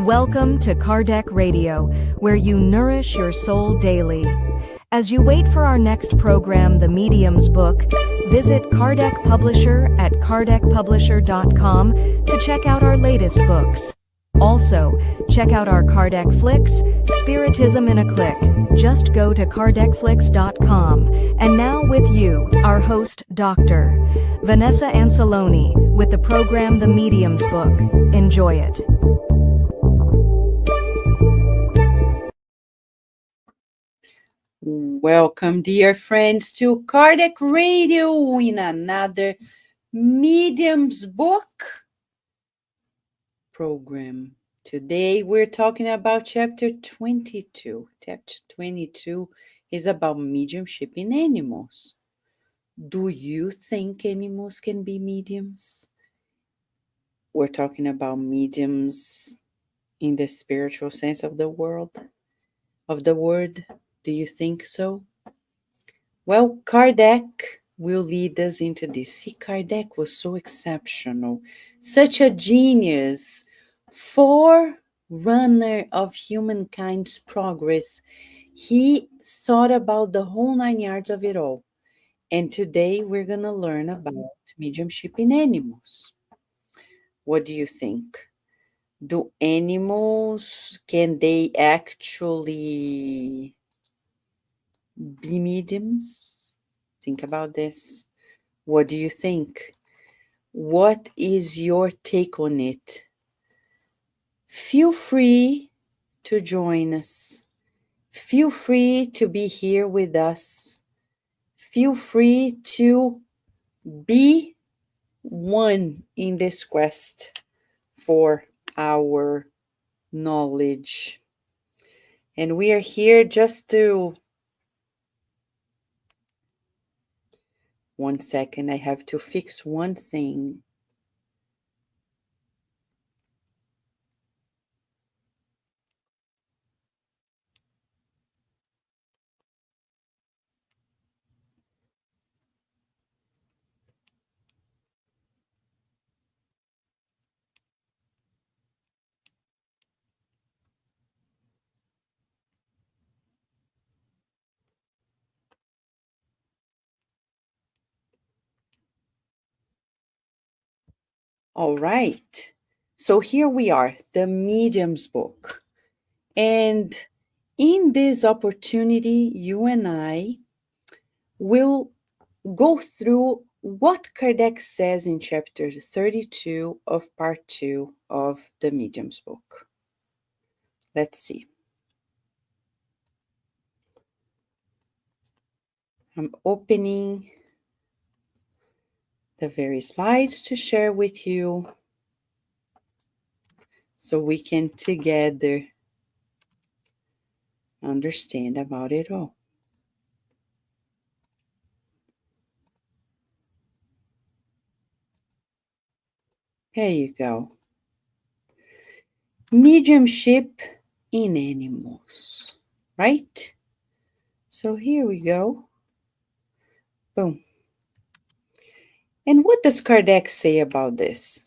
Welcome to Kardec Radio, where you nourish your soul daily. As you wait for our next program, The Medium's Book, visit Kardec Publisher at kardecpublisher.com to check out our latest books. Also, check out our Kardec Flicks, Spiritism in a Click. Just go to kardecflix.com. And now with you, our host, Dr. Vanessa Anseloni, with the program The Medium's Book. Enjoy it. Welcome, dear friends, to Kardec Radio in another Medium's Book program. Today we're talking about chapter 22. Chapter 22 is about mediumship in animals. Do you think animals can be mediums? We're talking about mediums in the spiritual sense of the word. Do you think so? Well, Kardec will lead us into this. See, Kardec was so exceptional, such a genius, forerunner of humankind's progress. He thought about the whole 9 yards of it all. And today we're going to learn about mediumship in animals. What do you think? Do animals, can they actually be mediums? Think about this. What do you think? What is your take on it? Feel free to join us. Feel free to be here with us. Feel free to be one in this quest for our knowledge. And we are here just to... One second, I have to fix one thing. All right. So here we are, the Medium's Book. And in this opportunity, you and I will go through what Kardec says in chapter 32 of part 2 of the Medium's Book. Let's see. I'm opening the various slides to share with you so we can together understand about it all. Here you go. Mediumship in animals, right? So here we go. Boom. And what does Kardec say about this?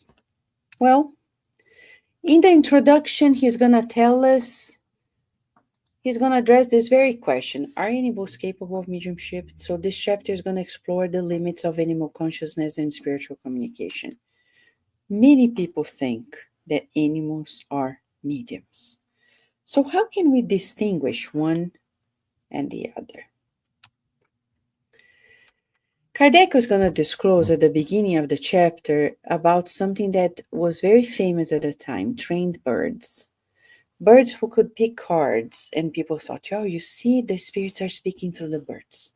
Well, in the introduction, he's going to tell us, he's going to address this very question. Are animals capable of mediumship? So this chapter is going to explore the limits of animal consciousness and spiritual communication. Many people think that animals are mediums. So how can we distinguish one and the other? Kardec was going to disclose at the beginning of the chapter about something that was very famous at the time, trained birds. Birds who could pick cards, and people thought, oh, you see, the spirits are speaking through the birds.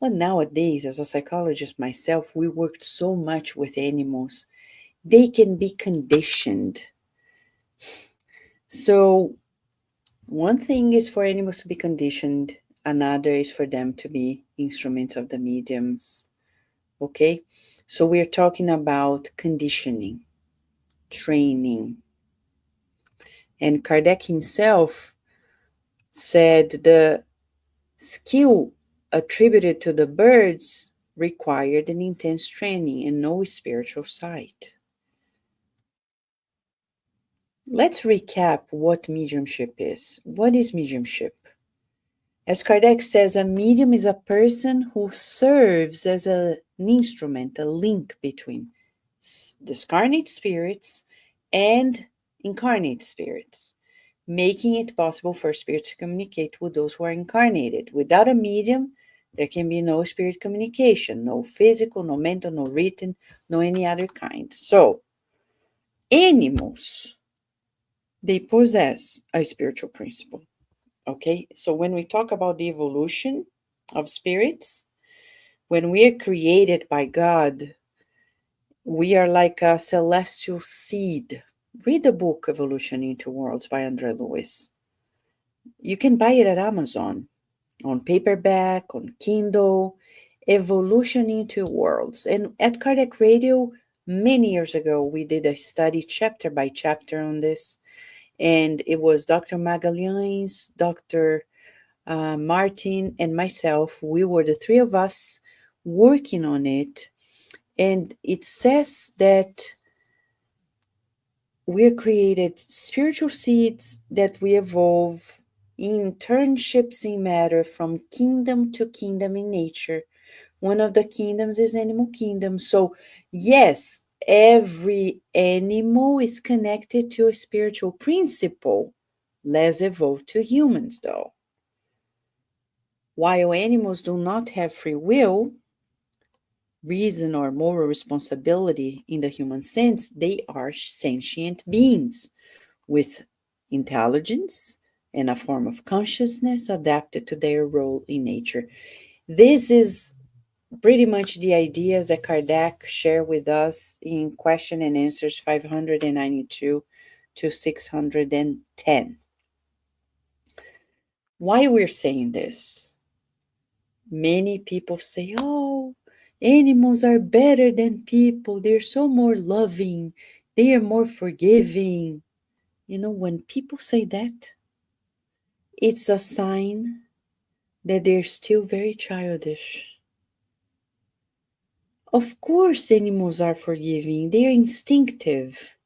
But nowadays, as a psychologist myself, we worked so much with animals. They can be conditioned. So one thing is for animals to be conditioned. Another is for them to be instruments of the mediums. Okay? So we're talking about conditioning, training. And Kardec himself said the skill attributed to the birds required an intense training and no spiritual sight. let's recap what mediumship is. What is mediumship? As Kardec says, a medium is a person who serves as an instrument, a link between discarnate spirits and incarnate spirits, making it possible for spirits to communicate with those who are incarnated. Without a medium, there can be no spirit communication, no physical, no mental, no written, no any other kind. So, animals, they possess a spiritual principle. Okay, so when we talk about the evolution of spirits, when we are created by God, we are like a celestial seed. Read the book Evolution into Worlds by Andre Lewis. You can buy it at Amazon, on paperback, on Kindle, Evolution into Worlds. And at Kardec Radio, many years ago, we did a study chapter by chapter on this. And it was Dr. Magalhães, Dr. Martin, and myself. We were the three of us working on it. And it says that we're created spiritual seeds that we evolve in internships in matter from kingdom to kingdom in nature. One of the kingdoms is animal kingdom. So yes, every animal is connected to a spiritual principle, less evolved to humans though. While animals do not have free will, reason, or moral responsibility in the human sense, they are sentient beings with intelligence and a form of consciousness adapted to their role in nature. This is pretty much the ideas that Kardec shared with us in Question and Answers 592 to 610. Why we're saying this? Many people say, oh, animals are better than people. They're so more loving. They are more forgiving. You know, when people say that, it's a sign that they're still very childish. Of course, animals are forgiving. They are instinctive.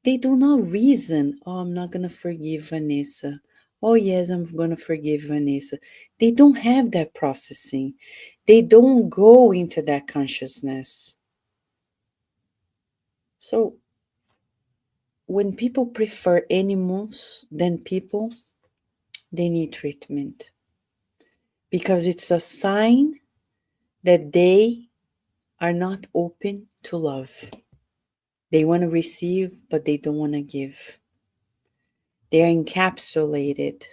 They do not reason, oh, I'm not going to forgive Vanessa. Oh, yes, I'm going to forgive Vanessa. They don't have that processing. They don't go into that consciousness. So, when people prefer animals than people, they need treatment. Because it's a sign that they are not open to love. They want to receive, but they don't want to give. They are encapsulated.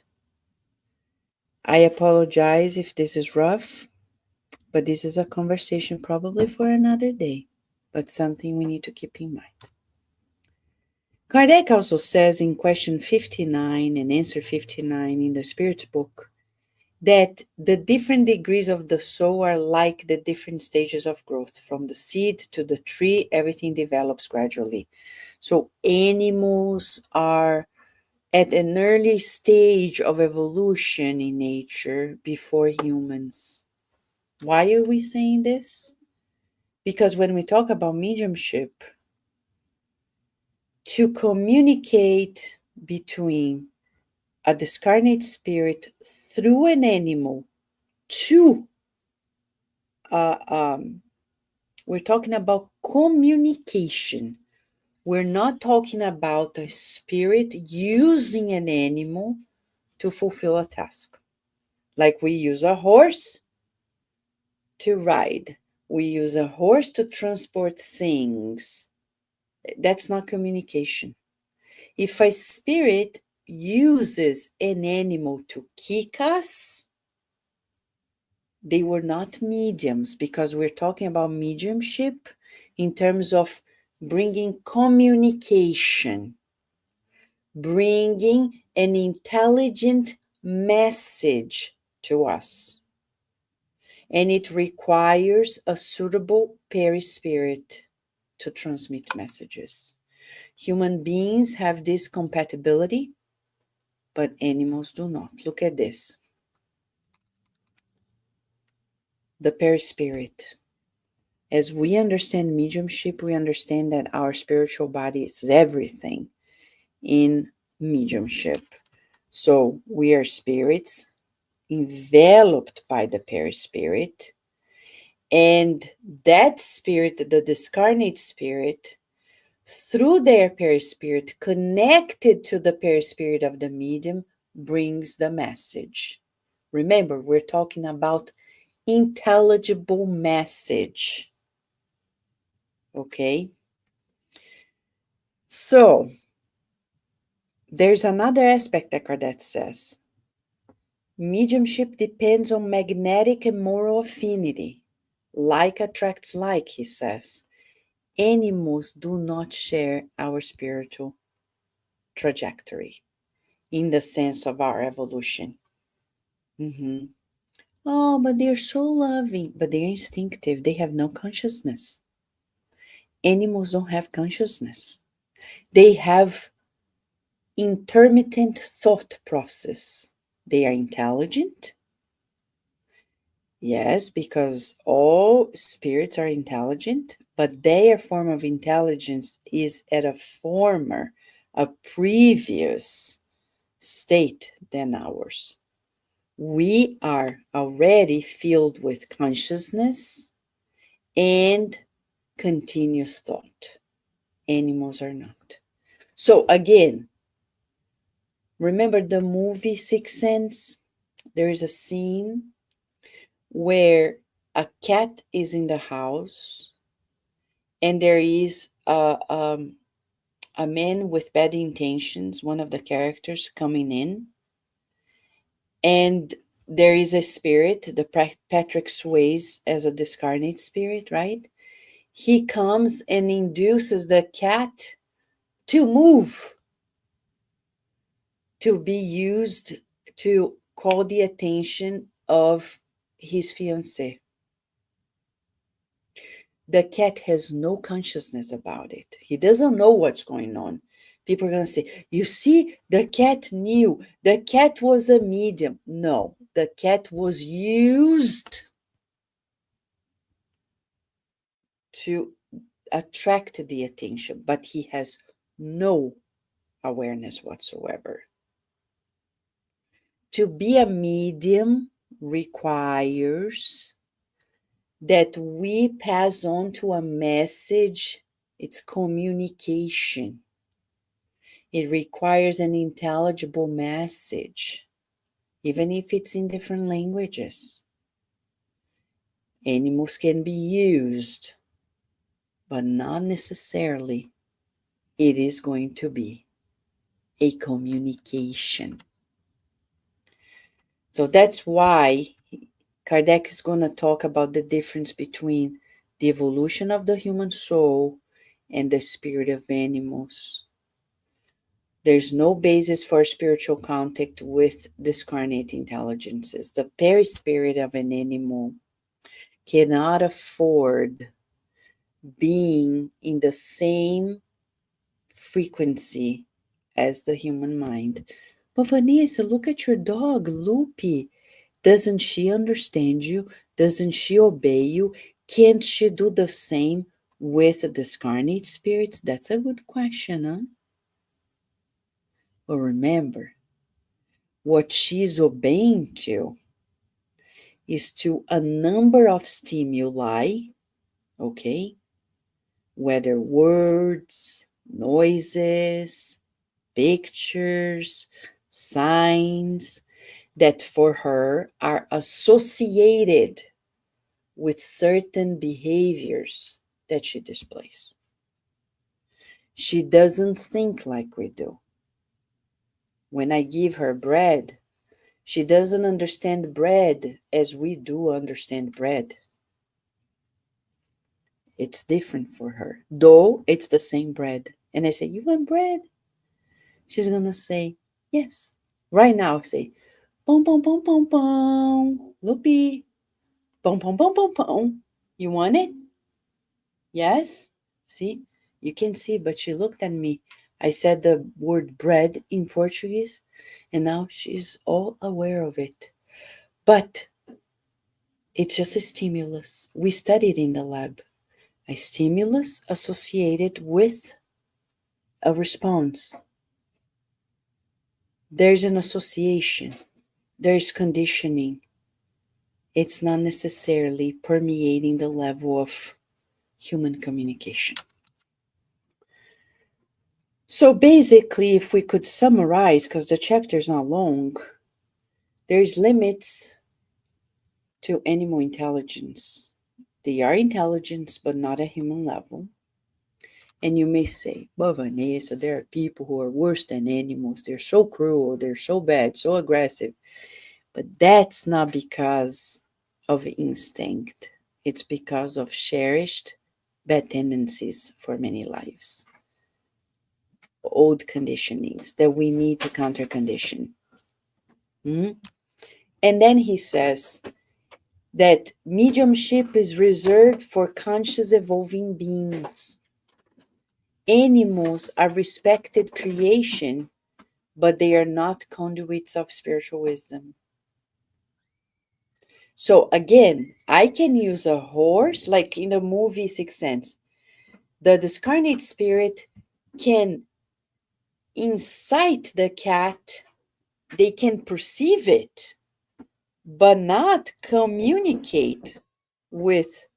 I apologize if this is rough, but this is a conversation probably for another day, but something we need to keep in mind. Kardec also says in question 59 and answer 59 in the Spirit's book that the different degrees of the soul are like the different stages of growth. From the seed to the tree, everything develops gradually. So animals are at an early stage of evolution in nature before humans. Why are we saying this? Because when we talk about mediumship, to communicate between a discarnate spirit through an animal to we're talking about communication. We're not talking about a spirit using an animal to fulfill a task. Like we use a horse to ride. We use a horse to transport things. That's not communication. If a spirit uses an animal to kick us, they were not mediums, because we're talking about mediumship in terms of bringing communication, bringing an intelligent message to us. And it requires a suitable perispirit to transmit messages. Human beings have this compatibility, but animals do not. Look at this. The perispirit. As we understand mediumship, we understand that our spiritual body is everything. in mediumship. So we are spirits enveloped by the perispirit, and that spirit, the discarnate spirit, through their perispirit, connected to the perispirit of the medium, brings the message. Remember, we're talking about intelligible message. Okay? So, there's another aspect that Kardec says. Mediumship depends on magnetic and moral affinity. Like attracts like, he says. Animals do not share our spiritual trajectory in the sense of our evolution. Oh, but they're so loving, but they're instinctive. They have no consciousness. Animals don't have consciousness. They have intermittent thought process. They are intelligent. Yes, because all spirits are intelligent, but their form of intelligence is at a previous state than ours. We are already filled with consciousness and continuous thought. Animals are not. So again, remember the movie Sixth Sense? There is a scene where a cat is in the house and there is a man with bad intentions, one of the characters coming in, and there is a spirit, the Patrick Swayze as a discarnate spirit, right? He comes and induces the cat to move, to be used to call the attention of his fiancée. The cat has no consciousness about it. He doesn't know what's going on. People are going to say, you see, the cat knew. The cat was a medium. No, the cat was used to attract the attention, but he has no awareness whatsoever. To be a medium requires that we pass on to a message. It's communication. It requires an intelligible message, even if it's in different languages. Animals can be used, but not necessarily it is going to be a communication. So that's why Kardec is going to talk about the difference between the evolution of the human soul and the spirit of animals. There's no basis for spiritual contact with discarnate intelligences. The perispirit of an animal cannot afford being in the same frequency as the human mind. But Vanessa, look at your dog, Loopy. Doesn't she understand you? Doesn't she obey you? Can't she do the same with the discarnate spirits? That's a good question, huh? But remember, what she's obeying to is to a number of stimuli, okay? Whether words, noises, pictures, signs, that for her are associated with certain behaviors that she displays. She doesn't think like we do. When I give her bread, she doesn't understand bread as we do understand bread. It's different for her, though it's the same bread. And I say, you want bread? She's going to say, yes. Right now, say, boom, boom, boom, boom, boom. Loopy, boom, boom, boom, boom, boom. You want it? Yes. See, you can see, but she looked at me. I said the word bread in Portuguese, and now she's all aware of it. But it's just a stimulus. We studied in the lab. A stimulus associated with a response. there's an association, there's conditioning. It's not necessarily permeating the level of human communication. So basically, if we could summarize, because the chapter is not long, there's limits to animal intelligence. They are intelligence, but not at human level. And you may say, but Vanessa, there are people who are worse than animals. They're so cruel, they're so bad, so aggressive. But that's not because of instinct. It's because of cherished bad tendencies for many lives. Old conditionings that we need to counter condition. And then he says that mediumship is reserved for conscious evolving beings. Animals are respected creation, but they are not conduits of spiritual wisdom. So again, I can use a horse, like in the movie Sixth Sense. The discarnate spirit can incite the cat, they can perceive it, but not communicate with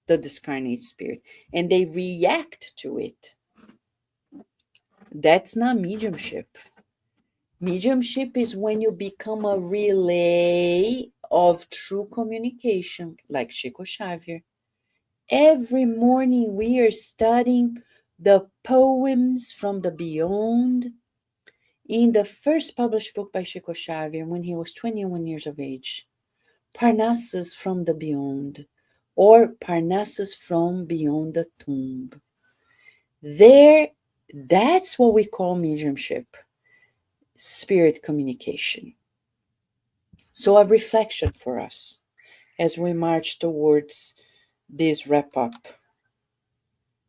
the discarnate spirit, and they react to it. That's not mediumship. Mediumship is when you become a relay of true communication, like Chico Xavier. Every morning we are studying the poems from the beyond. In the first published book by Chico Xavier, when he was 21 years of age, Parnassus from the Beyond, or Parnassus from Beyond the Tomb. There, that's what we call mediumship, spirit communication. So a reflection for us as we march towards this wrap up.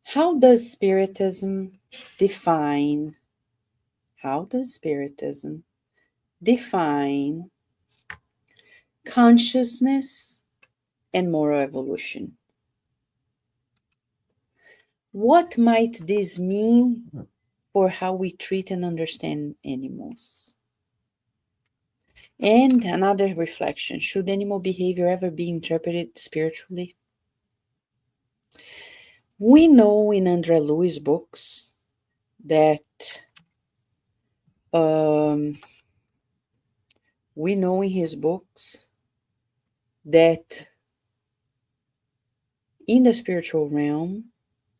How does Spiritism define consciousness and moral evolution? What might this mean for how we treat and understand animals? And another reflection, should animal behavior ever be interpreted spiritually? We know in André Louis' books that we know in his books that in the spiritual realm,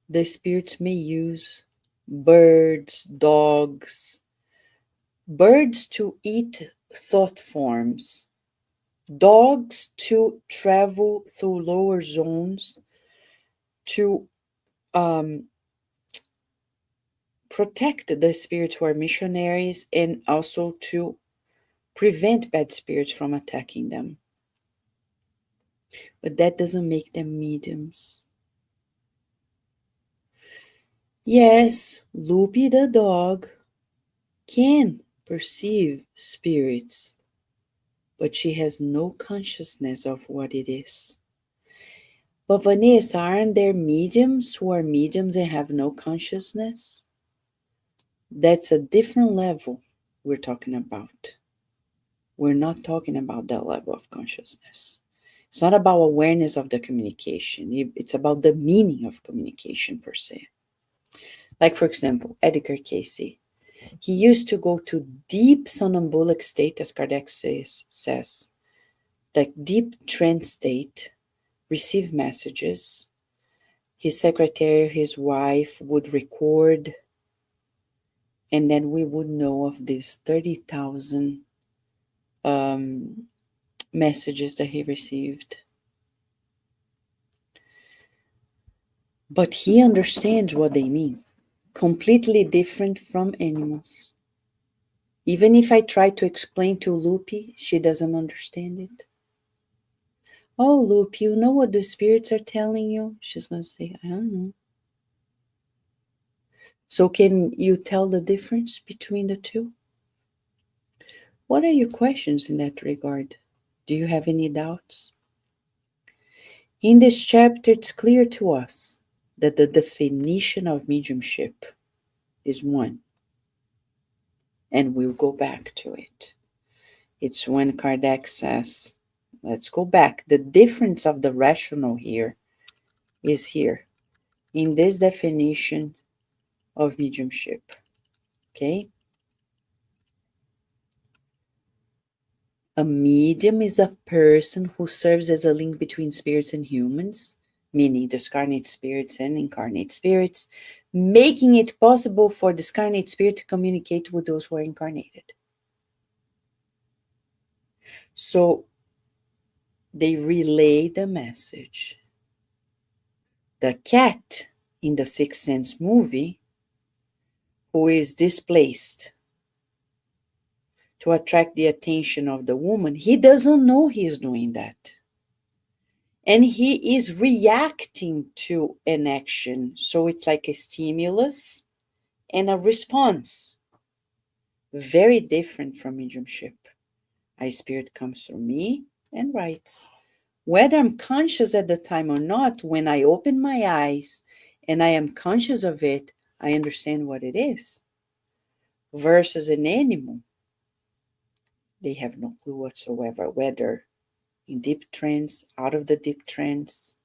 the spirits may use birds, dogs, birds to eat thought forms, dogs to travel through lower zones, to protect the spirits who are missionaries, and also to prevent bad spirits from attacking them. But that doesn't make them mediums. Yes, Loopy the dog can perceive spirits, but she has no consciousness of what it is. But Vanessa, aren't there mediums who are mediums and have no consciousness? That's a different level we're talking about. We're not talking about that level of consciousness. It's not about awareness of the communication. It's about the meaning of communication per se. Like, for example, Edgar Cayce. He used to go to deep somnambulic state, as Kardec says, like deep trance state, receive messages. His secretary, his wife would record, and then we would know of these 30,000 messages that he received. But he understands what they mean. Completely different from animals. Even if I try to explain to Loopy, she doesn't understand it. Oh, Loopy, you know what the spirits are telling you? She's going to say, I don't know. So can you tell the difference between the two? What are your questions in that regard? Do you have any doubts? In this chapter, it's clear to us that the definition of mediumship is one, and we'll go back to it. It's when Kardec says, let's go back. The difference of the rational here is here in this definition of mediumship. Okay? A medium is a person who serves as a link between spirits and humans, meaning discarnate spirits and incarnate spirits, making it possible for discarnate spirit to communicate with those who are incarnated. So they relay the message. The cat in the Sixth Sense movie, who is displaced to attract the attention of the woman, he doesn't know he is doing that. And he is reacting to an action. So it's like a stimulus and a response. Very different from mediumship. A spirit comes through me and writes. Whether I'm conscious at the time or not, when I open my eyes and I am conscious of it, I understand what it is. Versus an animal, they have no clue whatsoever, whether in deep trance, out of the deep trance.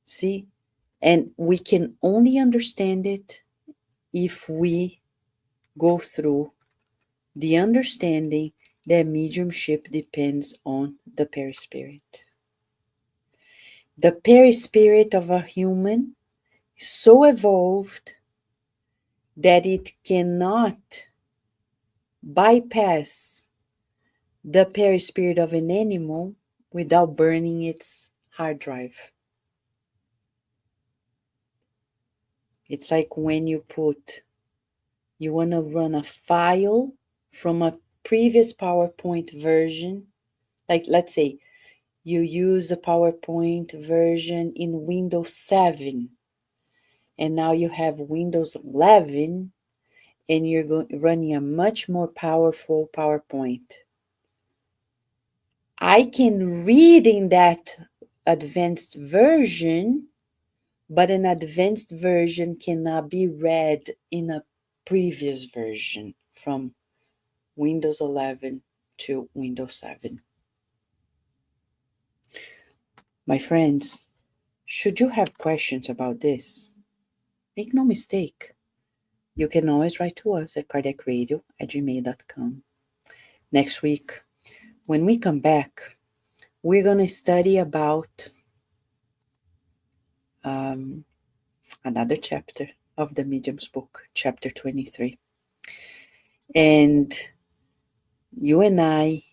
See? And we can only understand it if we go through the understanding that mediumship depends on the perispirit. The perispirit of a human is so evolved that it cannot bypass the perispirit of an animal without burning its hard drive. It's like when you want to run a file from a previous PowerPoint version. Like, let's say you use the PowerPoint version in Windows 7, and now you have Windows 11, and you're running a much more powerful PowerPoint. I can read in that advanced version, but an advanced version cannot be read in a previous version from Windows 11 to Windows 7. My friends, should you have questions about this, make no mistake. You can always write to us at kardecradio@gmail.com. Next week, when we come back, we're going to study about another chapter of the Medium's book, chapter 23. And you and I,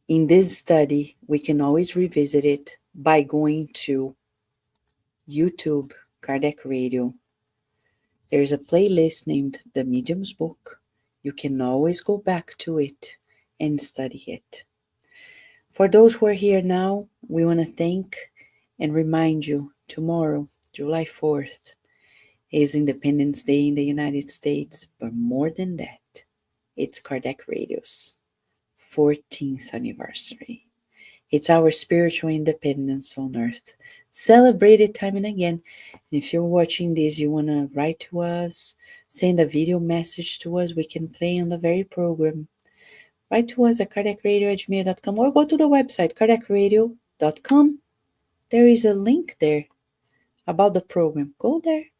in this study, we can always revisit it by going to YouTube, Kardec Radio. There's a playlist named The Medium's Book. You can always go back to it and study it. For those who are here now, we want to thank and remind you tomorrow, July 4th, is Independence Day in the United States, but more than that, it's Kardec Radio's 14th anniversary. It's our spiritual independence on earth, celebrated time and again. And if you're watching this, you want to write to us, send a video message to us, we can play on the very program. Write to us at kardecradio@gmail.com or go to the website, kardecradio.com. There is a link there about the program. Go there.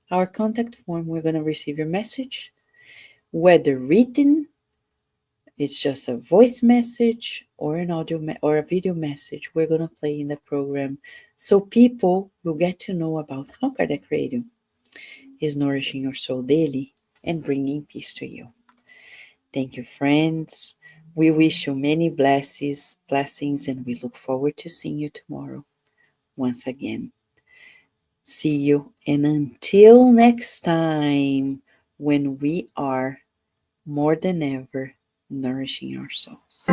Our contact form, we're going to receive your message. Whether written, it's just a voice message or an audio or a video message we're going to play in the program, so people will get to know about how Kardec Radio is nourishing your soul daily and bringing peace to you. Thank you, friends. We wish you many blessings, and we look forward to seeing you tomorrow once again. See you, and until next time, when we are more than ever nourishing our souls.